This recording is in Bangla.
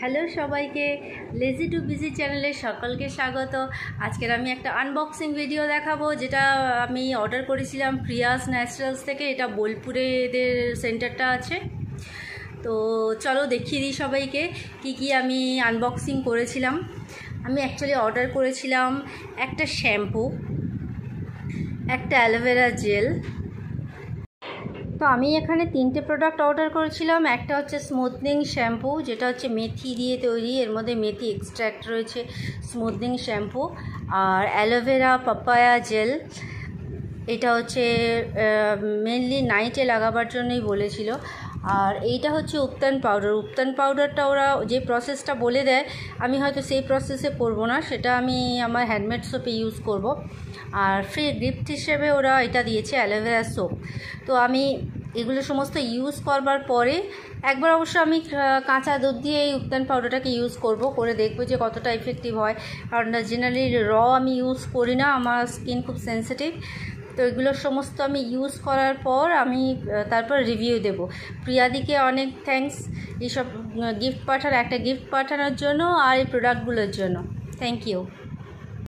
হ্যালো সবাইকে, লেজি টু বিজি চ্যানেলে সকলকে স্বাগত। আজকের আমি একটা আনবক্সিং ভিডিও দেখাবো, যেটা আমি অর্ডার করেছিলাম প্রিয়াস ন্যাচারালস থেকে। এটা বোলপুরে এদের সেন্টারটা আছে। তো চলো দেখিয়ে দিই সবাইকে কি আমি আনবক্সিং করেছিলাম। আমি অ্যাকচুয়ালি অর্ডার করেছিলাম একটা শ্যাম্পু, একটা অ্যালোভেরা জেল। তো আমি এখানে তিনটে প্রোডাক্ট অর্ডার করেছিলাম। একটা হচ্ছে স্মুথনিং শ্যাম্পু, যেটা হচ্ছে মেথি দিয়ে তৈরি, এর মধ্যে মেথি এক্সট্র্যাক্ট রয়েছে, স্মুথনিং শ্যাম্পু। আর অ্যালোভেরা পাপায়া জেল, এটা হচ্ছে মেনলি নাইটে লাগাবার জন্যই বলেছিল। আর এইটা হচ্ছে উপতান পাউডার। উপতান পাউডারটা ওরা যে প্রসেসটা বলে দেয়, আমি হয়তো সেই প্রসেসে করব না, সেটা আমি আমার হ্যান্ডমেড সোপে ইউজ করব। আর ফ্রি গিফট হিসেবে ওরা এটা দিয়েছে অ্যালোভেরা সোপ। তো আমি এগুলো সমস্ত ইউজ করবার পরে একবার অবশ্য আমি কাঁচা দুধ দিয়ে এই উপতান পাউডারটাকে ইউজ করব, করে দেখবো যে কতটা ইফেক্টিভ হয়। কারণ জেনারেলি আমি ইউজ করি না, আমার স্কিন খুব সেন্সিটিভ। তো এগুলো সমস্ত আমি ইউজ করার পর আমি তারপর রিভিউ দেব। প্রিয়াদিকে অনেক থ্যাঙ্কস এইসব গিফট পাঠানোর জন্য আর এই প্রোডাক্টগুলোর জন্য। Thank you.